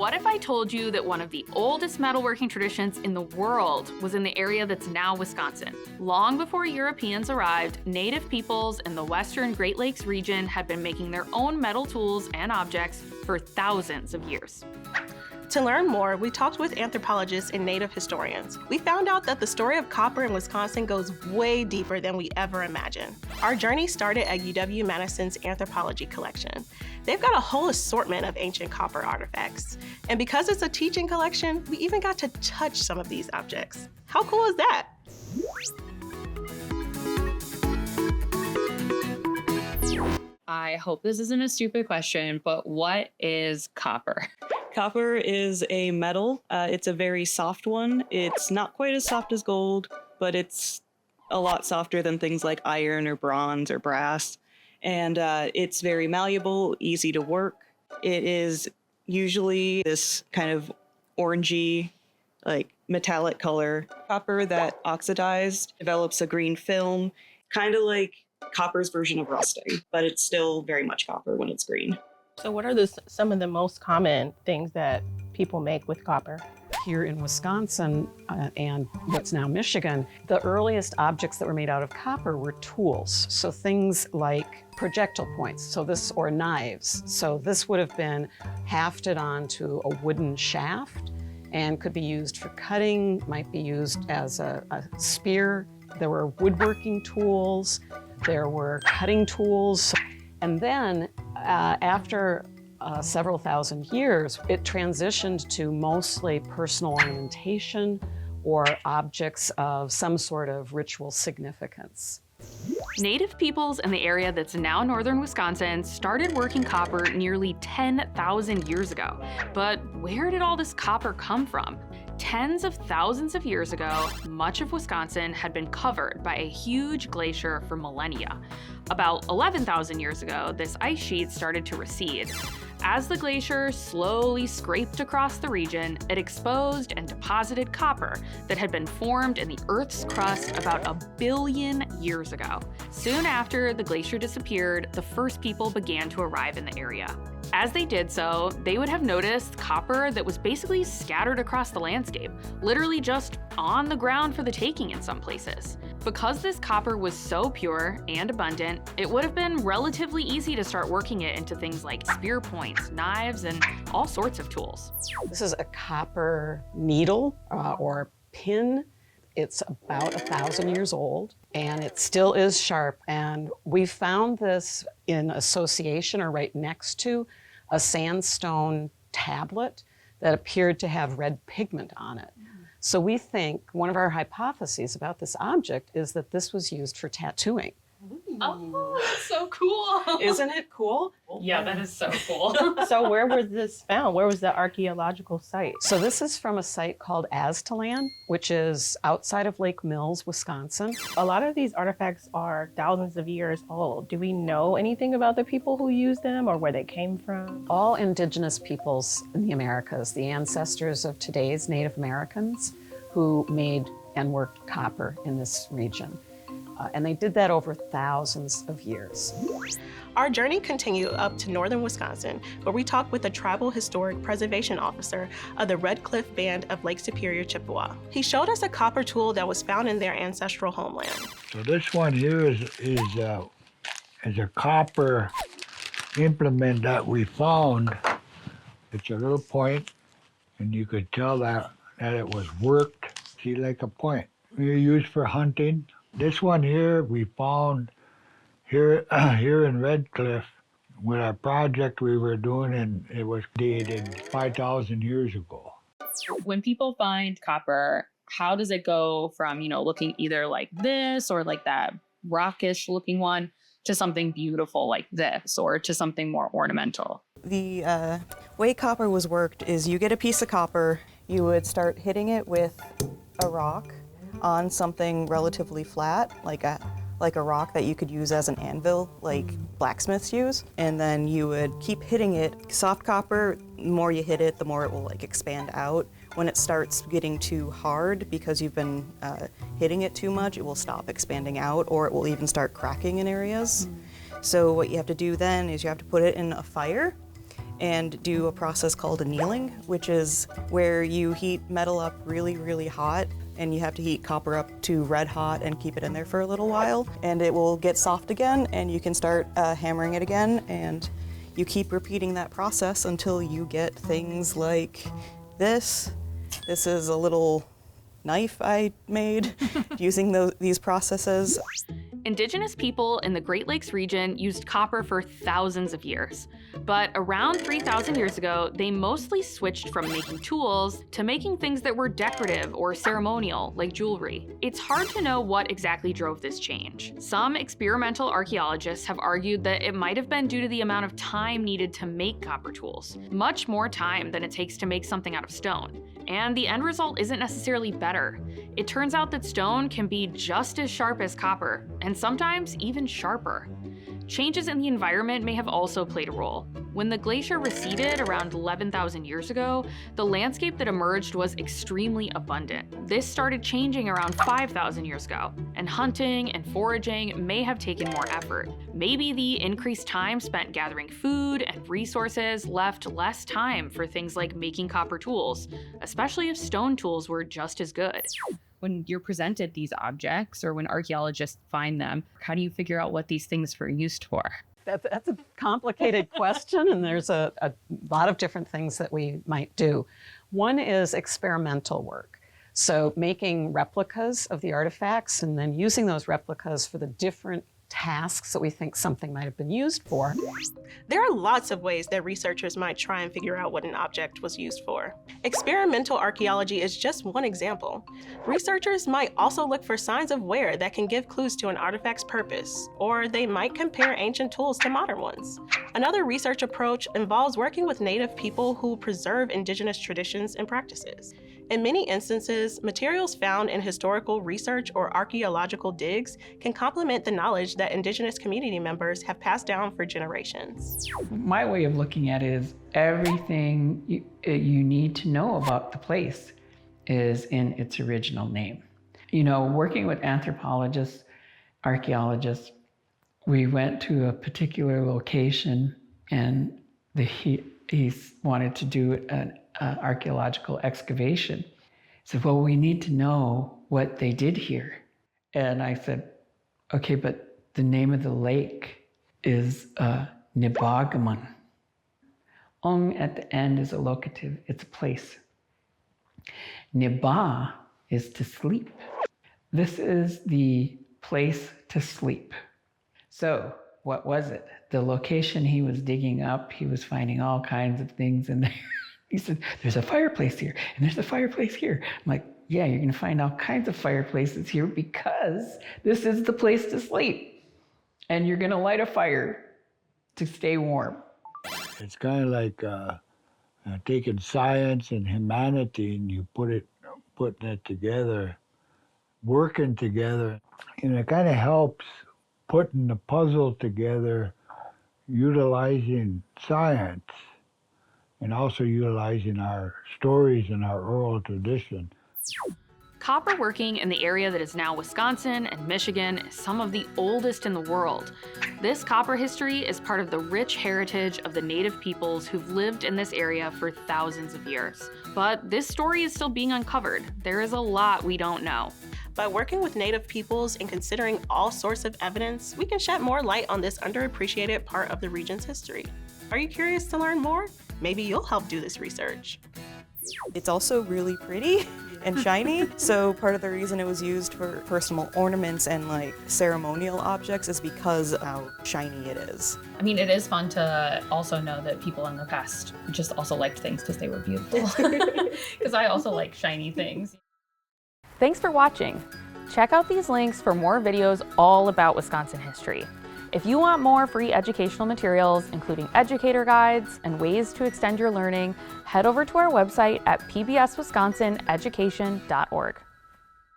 What if I told you that one of the oldest metalworking traditions in the world was in the area that's now Wisconsin? Long before Europeans arrived, Native peoples in the western Great Lakes region had been making their own metal tools and objects for thousands of years. To learn more, we talked with anthropologists and Native historians. We found out that the story of copper in Wisconsin goes way deeper than we ever imagined. Our journey started at UW-Madison's anthropology collection. They've got a whole assortment of ancient copper artifacts. And because it's a teaching collection, we even got to touch some of these objects. How cool is that? I hope this isn't a stupid question, but what is copper? Copper is a metal. It's a very soft one. It's not quite as soft as gold, but it's a lot softer than things like iron or bronze or brass. And it's very malleable, easy to work. It is usually this kind of orangey, like metallic color. Copper that oxidized develops a green film, kind of like copper's version of rusting, but it's still very much copper when it's green. So what are some of the most common things that people make with copper? Here in Wisconsin and what's now Michigan, the earliest objects that were made out of copper were tools. So things like projectile points, or knives. So this would have been hafted onto a wooden shaft and could be used for cutting, might be used as a spear. There were woodworking tools, there were cutting tools. And then after several thousand years, it transitioned to mostly personal ornamentation or objects of some sort of ritual significance. Native peoples in the area that's now northern Wisconsin started working copper nearly 10,000 years ago. But where did all this copper come from? Tens of thousands of years ago, much of Wisconsin had been covered by a huge glacier for millennia. About 11,000 years ago, this ice sheet started to recede. As the glacier slowly scraped across the region, it exposed and deposited copper that had been formed in the Earth's crust about 1 billion years ago. Soon after the glacier disappeared, the first people began to arrive in the area. As they did so, they would have noticed copper that was basically scattered across the landscape, literally just on the ground for the taking in some places. Because this copper was so pure and abundant, it would have been relatively easy to start working it into things like spear points, knives, and all sorts of tools. This is a copper needle or pin. It's about 1,000 years old, and it still is sharp. And we found this in association or right next to a sandstone tablet that appeared to have red pigment on it. So we think one of our hypotheses about this object is that this was used for tattooing. Oh, that's so cool. Isn't it cool? Yeah, that is so cool. So where was this found? Where was the archaeological site? So this is from a site called Aztalan, which is outside of Lake Mills, Wisconsin. A lot of these artifacts are thousands of years old. Do we know anything about the people who used them or where they came from? All indigenous peoples in the Americas, the ancestors of today's Native Americans who made and worked copper in this region. And they did that over thousands of years. Our journey continued up to northern Wisconsin, where we talked with the Tribal Historic Preservation Officer of the Red Cliff Band of Lake Superior, Chippewa. He showed us a copper tool that was found in their ancestral homeland. So this one here is a copper implement that we found. It's a little point, and you could tell that it was worked. See, like a point. We used for hunting. This one here we found here in Red Cliff with our project we were doing, and it was dated 5,000 years ago. When people find copper, how does it go from, looking either like this or like that rockish looking one to something beautiful like this or to something more ornamental? The way copper was worked is you get a piece of copper, you would start hitting it with a rock on something relatively flat, like a rock that you could use as an anvil, like blacksmiths use. And then you would keep hitting it. Soft copper, the more you hit it, the more it will expand out. When it starts getting too hard, because you've been hitting it too much, it will stop expanding out, or it will even start cracking in areas. So what you have to do then is you have to put it in a fire, and do a process called annealing, which is where you heat metal up really, really hot, and you have to heat copper up to red hot and keep it in there for a little while, and it will get soft again, and you can start hammering it again, and you keep repeating that process until you get things like this. This is a little knife I made using these processes. Indigenous people in the Great Lakes region used copper for thousands of years. But around 3,000 years ago, they mostly switched from making tools to making things that were decorative or ceremonial, like jewelry. It's hard to know what exactly drove this change. Some experimental archaeologists have argued that it might have been due to the amount of time needed to make copper tools, much more time than it takes to make something out of stone. And the end result isn't necessarily better. It turns out that stone can be just as sharp as copper, and sometimes even sharper. Changes in the environment may have also played a role. When the glacier receded around 11,000 years ago, the landscape that emerged was extremely abundant. This started changing around 5,000 years ago, and hunting and foraging may have taken more effort. Maybe the increased time spent gathering food and resources left less time for things like making copper tools, especially if stone tools were just as good. When you're presented these objects or when archaeologists find them, how do you figure out what these things were used for? That's a complicated question, and there's a lot of different things that we might do. One is experimental work. So making replicas of the artifacts and then using those replicas for the different tasks that we think something might have been used for. There are lots of ways that researchers might try and figure out what an object was used for. Experimental archaeology is just one example. Researchers might also look for signs of wear that can give clues to an artifact's purpose, or they might compare ancient tools to modern ones. Another research approach involves working with Native people who preserve Indigenous traditions and practices. In many instances, materials found in historical research or archaeological digs can complement the knowledge that Indigenous community members have passed down for generations. My way of looking at it is everything you need to know about the place is in its original name. You know, working with anthropologists, archaeologists, we went to a particular location and he wanted to do an archaeological excavation. He said, well, we need to know what they did here. And I said, okay, but the name of the lake is Nibagaman. Ong at the end is a locative, it's a place. Niba is to sleep. This is the place to sleep. So what was it? The location he was digging up, he was finding all kinds of things in there. He said, there's a fireplace here, and there's a fireplace here. I'm like, yeah, you're gonna find all kinds of fireplaces here because this is the place to sleep. And you're gonna light a fire to stay warm. It's kind of like taking science and humanity and you putting it together, working together. And it kind of helps putting the puzzle together, utilizing science and also utilizing our stories and our oral tradition. Copper working in the area that is now Wisconsin and Michigan is some of the oldest in the world. This copper history is part of the rich heritage of the Native peoples who've lived in this area for thousands of years. But this story is still being uncovered. There is a lot we don't know. By working with Native peoples and considering all sorts of evidence, we can shed more light on this underappreciated part of the region's history. Are you curious to learn more? Maybe you'll help do this research. It's also really pretty and shiny. So part of the reason it was used for personal ornaments and like ceremonial objects is because of how shiny it is. I mean, it is fun to also know that people in the past just also liked things because they were beautiful. Because I also like shiny things. Thanks for watching. Check out these links for more videos all about Wisconsin history. If you want more free educational materials, including educator guides and ways to extend your learning, head over to our website at pbswisconsineducation.org.